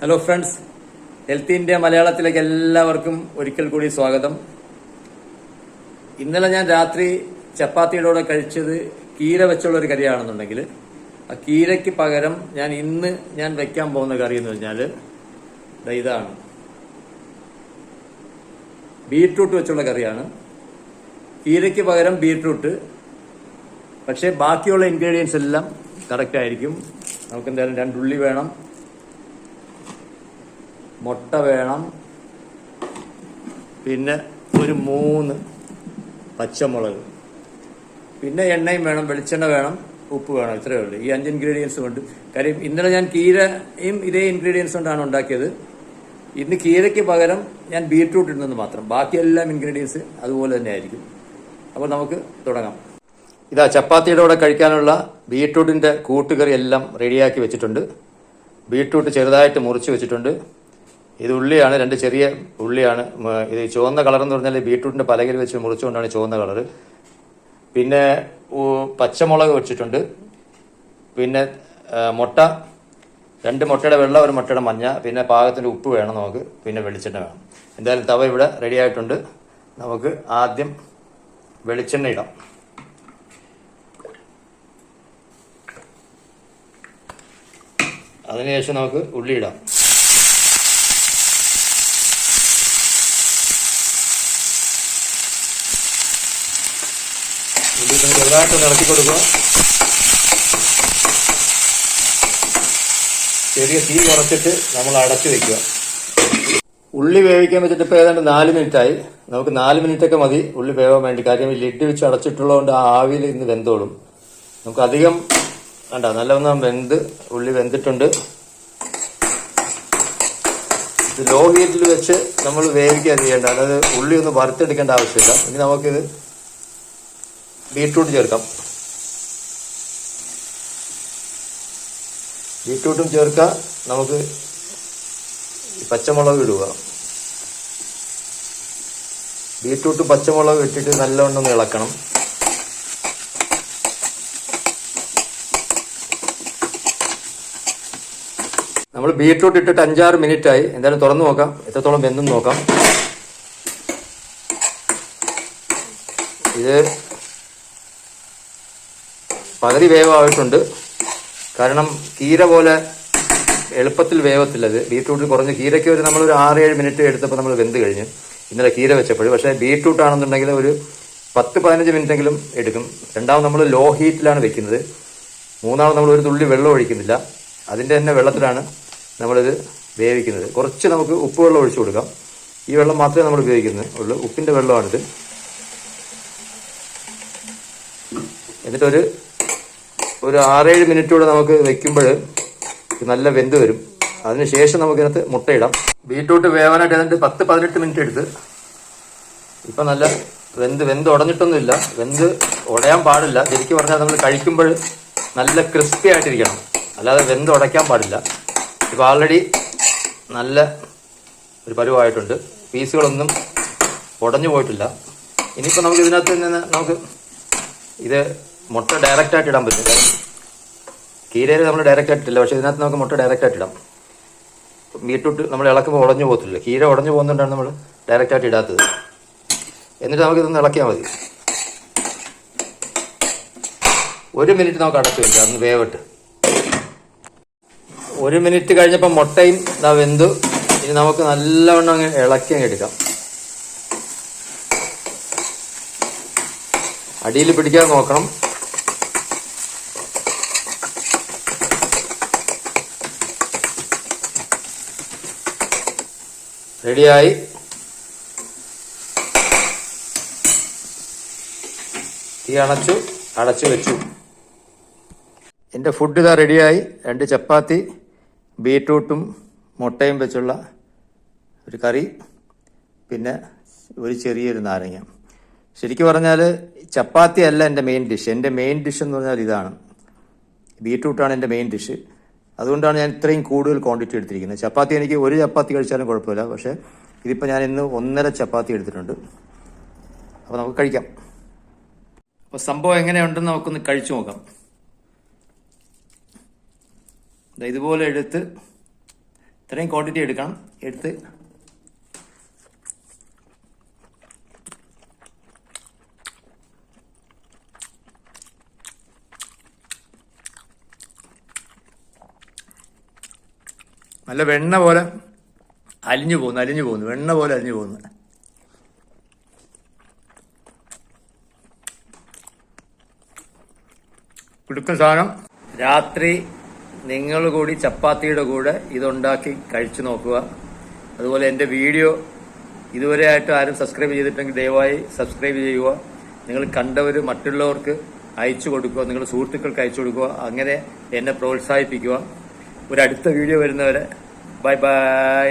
Hello friends, health India മലയാളത്തിലേക്ക് എല്ലാവർക്കും ഒരിക്കൽ കൂടി സ്വാഗതം. ഇന്നലെ ഞാൻ രാത്രി ചപ്പാത്തിയുടെ കൂടെ കഴിച്ചത് കീര വെച്ചുള്ള ഒരു കറിയാണെന്നുണ്ടെങ്കിൽ ആ കീരയ്ക്ക് പകരം ഇന്ന് ഞാൻ വെക്കാൻ പോകുന്ന കറി എന്ന് പറഞ്ഞാൽ ഇതാണ്, ബീട്രൂട്ട് വെച്ചുള്ള കറിയാണ്. കീരയ്ക്ക് പകരം ബീട്രൂട്ട്, പക്ഷേ ബാക്കിയുള്ള ഇൻഗ്രീഡിയൻസ് എല്ലാം കറക്റ്റ് ആയിരിക്കും. നമുക്ക് എന്തായാലും 2 ഉള്ളി വേണം, മുട്ട വേണം, പിന്നെ ഒരു 3 പച്ചമുളക്, പിന്നെ എണ്ണയും വേണം, വെളിച്ചെണ്ണ വേണം, ഉപ്പ് വേണം. ഇത്രയേ ഉള്ളൂ. ഈ 5 ഇൻഗ്രീഡിയൻസ് കൊണ്ട്. കാര്യം ഇന്നലെ ഞാൻ കീരയും ഇതേ ഇൻഗ്രീഡിയൻസ് കൊണ്ടാണ് ഉണ്ടാക്കിയത്. ഇന്ന് കീരയ്ക്ക് പകരം ഞാൻ ബീട്രൂട്ട് ഇടുന്നത് മാത്രം. ബാക്കിയെല്ലാം ഇൻഗ്രീഡിയൻസ് അതുപോലെ തന്നെ ആയിരിക്കും. അപ്പോൾ നമുക്ക് തുടങ്ങാം. ഇതാ ചപ്പാത്തിയുടെ കൂടെ കഴിക്കാനുള്ള ബീട്രൂട്ടിന്റെ കൂട്ടുകറി എല്ലാം റെഡിയാക്കി വെച്ചിട്ടുണ്ട്. ബീട്രൂട്ട് ചെറുതായിട്ട് മുറിച്ച് വെച്ചിട്ടുണ്ട്. ഇത് ഉള്ളിയാണ്, 2 ചെറിയ ഉള്ളിയാണ്. ഇത് ചുവന്ന കളർ എന്ന് പറഞ്ഞാൽ ബീട്രൂട്ടിന്റെ പലകയിൽ വെച്ച് മുറിച്ചുകൊണ്ടാണ് ചുവന്ന കളർ. പിന്നെ പച്ചമുളക് വെച്ചിട്ടുണ്ട്. പിന്നെ മുട്ട, 2 മുട്ടയുടെ വെള്ള, 1 മുട്ടയുടെ മഞ്ഞ, പിന്നെ പാകത്തിന് ഉപ്പ് വേണം നമുക്ക്, പിന്നെ വെളിച്ചെണ്ണ വേണം. എന്തായാലും തവ ഇവിടെ റെഡി ആയിട്ടുണ്ട്. നമുക്ക് ആദ്യം വെളിച്ചെണ്ണ ഇടാം. അതിനുശേഷം നമുക്ക് ഉള്ളി ഇടാം. ഉള്ളി ചെറുതായിട്ടൊന്ന് ഇളക്കി കൊടുക്കുക. ചെറിയ തീ കുറച്ചിട്ട് നമ്മൾ അടച്ചു വെക്കുക. ഉള്ളി വേവിക്കാൻ വെച്ചിട്ട് ഇപ്പോൾ ഏതാണ്ട് 4 മിനിറ്റായി. നമുക്ക് 4 മിനിറ്റൊക്കെ മതി ഉള്ളി വേവാൻ വേണ്ടി. കാര്യം ലിഡ് വെച്ച് അടച്ചിട്ടുള്ളതുകൊണ്ട് ആ ആവിയിൽ ഇന്ന് വെന്തോളും. നമുക്ക് അധികം വേണ്ട, നല്ലവണ്ണം ഉള്ളി വെന്തിട്ടുണ്ട്. ഇത് ലോ ഹീറ്റിൽ വെച്ച് നമ്മൾ വേവിക്കാൻ ചെയ്യേണ്ട, അതായത് ഉള്ളി ഒന്ന് വറുത്തെടുക്കേണ്ട ആവശ്യമില്ല. ഇനി നമുക്കിത് ബീട്രൂട്ട് ചേർക്കാം. ബീട്രൂട്ടും ചേർക്കുക. നമുക്ക് പച്ചമുളക് ഇടുക. ബീട്രൂട്ട് പച്ചമുളക് ഇട്ടിട്ട് നല്ലവണ്ണം ഇളക്കണം. നമ്മൾ ബീട്രൂട്ട് ഇട്ടിട്ട് 5-6 മിനിറ്റായി. എന്തായാലും തുറന്നു നോക്കാം, എത്രത്തോളം വെന്തെന്ന് നോക്കാം. ഇത് പകുതി വേവായിട്ടുണ്ട്. കാരണം കീര പോലെ എളുപ്പത്തിൽ വേവത്തില്ല ഇത്. ബീട്രൂട്ട് കുറഞ്ഞ് കീരയ്ക്ക് നമ്മളൊരു 6-7 മിനിറ്റ് എടുത്തപ്പോൾ നമ്മൾ വെന്ത് കഴിഞ്ഞു ഇന്നലെ കീര വെച്ചപ്പോൾ. പക്ഷേ ബീട്രൂട്ട് ആണെന്നുണ്ടെങ്കിൽ ഒരു 10-15 മിനിറ്റെങ്കിലും എടുക്കും. രണ്ടാമത് നമ്മൾ ലോ ഹീറ്റിലാണ് വെക്കുന്നത്. മൂന്നാമത് നമ്മൾ ഒരു തുള്ളി വെള്ളം ഒഴിക്കുന്നില്ല, അതിൻ്റെ തന്നെ വെള്ളത്തിലാണ് നമ്മളിത് വേവിക്കുന്നത്. കുറച്ച് നമുക്ക് ഉപ്പ് വെള്ളം ഒഴിച്ചു കൊടുക്കാം. ഈ വെള്ളം മാത്രമേ നമ്മൾ ഉപയോഗിക്കുന്നുള്ളൂ, ഉപ്പിൻ്റെ വെള്ളമാണിത്. എന്നിട്ടൊരു 6-7 മിനിറ്റൂടെ നമുക്ക് വെക്കുമ്പോൾ നല്ല വെന്ത് വരും. അതിനുശേഷം നമുക്കിതിനകത്ത് മുട്ടയിടാം. ബീട്രൂട്ട് വേവാനായിട്ട് ഏതാണ്ട് 10-18 മിനിറ്റ് എടുത്ത്. ഇപ്പം നല്ല വെന്ത് ഉടഞ്ഞിട്ടൊന്നുമില്ല. വെന്ത് ഉടയാൻ പാടില്ല. ശരിക്കും പറഞ്ഞാൽ നമ്മൾ കഴിക്കുമ്പോൾ നല്ല ക്രിസ്പി ആയിട്ടിരിക്കണം, അല്ലാതെ വെന്ത് ഉടയ്ക്കാൻ പാടില്ല. ഇപ്പോൾ ആൾറെഡി നല്ല ഒരു പരുവായിട്ടുണ്ട്. പീസുകളൊന്നും ഉടഞ്ഞു പോയിട്ടില്ല. ഇനിയിപ്പോൾ നമുക്ക് ഇതിനകത്ത് നിന്ന് നമുക്ക് ഇത് മുട്ട ഡയറക്റ്റായിട്ട് ഇടാൻ പറ്റും. കാരണം കീരയിൽ നമ്മൾ ഡയറക്റ്റായിട്ടില്ല, പക്ഷേ ഇതിനകത്ത് നമുക്ക് മുട്ട ഡയറക്റ്റായിട്ട് ഇടാം. ബീട്രൂട്ട് നമ്മൾ ഇളക്കുമ്പോൾ ഉടഞ്ഞു പോകത്തില്ല. കീര ഉടഞ്ഞു പോകുന്നതുകൊണ്ടാണ് നമ്മൾ ഡയറക്റ്റായിട്ട് ഇടാത്തത്. എന്നിട്ട് നമുക്കിതൊന്ന് ഇളക്കിയാൽ മതി. 1 മിനിറ്റ് നമുക്ക് അടച്ചു വയ്ക്കാം, ഒന്ന് വേവിട്ട്. 1 മിനിറ്റ് കഴിഞ്ഞപ്പോൾ മുട്ടയും വെന്തു. ഇനി നമുക്ക് നല്ലവണ്ണം അങ്ങ് ഇളക്കി അങ്ങ് എടുക്കാം. അടിയിൽ പിടിക്കാതെ നോക്കണം. റെഡിയായി. തീ അടച്ചു വെച്ചു. എൻ്റെ ഫുഡ് ഇതാ റെഡിയായി. 2 ചപ്പാത്തി, ബീട്രൂട്ടും മുട്ടയും വെച്ചുള്ള ഒരു കറി, പിന്നെ ഒരു ചെറിയൊരു നാരങ്ങ. ശരിക്കും പറഞ്ഞാൽ ചപ്പാത്തി അല്ല എൻ്റെ മെയിൻ ഡിഷ്. എൻ്റെ മെയിൻ ഡിഷ് എന്ന് പറഞ്ഞാൽ ഇതാണ്, ബീട്രൂട്ടാണ് എൻ്റെ മെയിൻ ഡിഷ്. അതുകൊണ്ടാണ് ഞാൻ ഇത്രയും കൂടുതൽ ക്വാണ്ടിറ്റി എടുത്തിരിക്കുന്നത്. ചപ്പാത്തി എനിക്ക് 1 ചപ്പാത്തി കഴിച്ചാലും കുഴപ്പമില്ല, പക്ഷേ ഇതിപ്പോൾ ഞാൻ ഇന്ന് 1.5 ചപ്പാത്തി എടുത്തിട്ടുണ്ട്. അപ്പോൾ നമുക്ക് കഴിക്കാം. അപ്പോൾ സംഭവം എങ്ങനെയുണ്ടെന്ന് നമുക്കൊന്ന് കഴിച്ചു നോക്കാം. ഇതുപോലെ എടുത്ത് ഇത്രയും ക്വാണ്ടിറ്റി എടുക്കണം. എടുത്ത് നല്ല വെണ്ണ പോലെ അലിഞ്ഞു പോകുന്നു, വെണ്ണ പോലെ അലിഞ്ഞു പോകുന്നു. കുടുക്കൻ സാധനം. രാത്രി നിങ്ങൾ കൂടി ചപ്പാത്തിയുടെ കൂടെ ഇതുണ്ടാക്കി കഴിച്ചു നോക്കുക. അതുപോലെ എൻ്റെ വീഡിയോ ഇതുവരെ ആയിട്ട് ആരും സബ്സ്ക്രൈബ് ചെയ്തിട്ടെങ്കിൽ ദയവായി സബ്സ്ക്രൈബ് ചെയ്യുക. നിങ്ങൾ കണ്ടവർ മറ്റുള്ളവർക്ക് അയച്ചു കൊടുക്കുക, നിങ്ങളുടെ സുഹൃത്തുക്കൾക്ക് അയച്ചു കൊടുക്കുക. അങ്ങനെ എന്നെ പ്രോത്സാഹിപ്പിക്കുക. ഒരു അടുത്ത വീഡിയോ വരുന്നവരെ ബൈ ബൈ.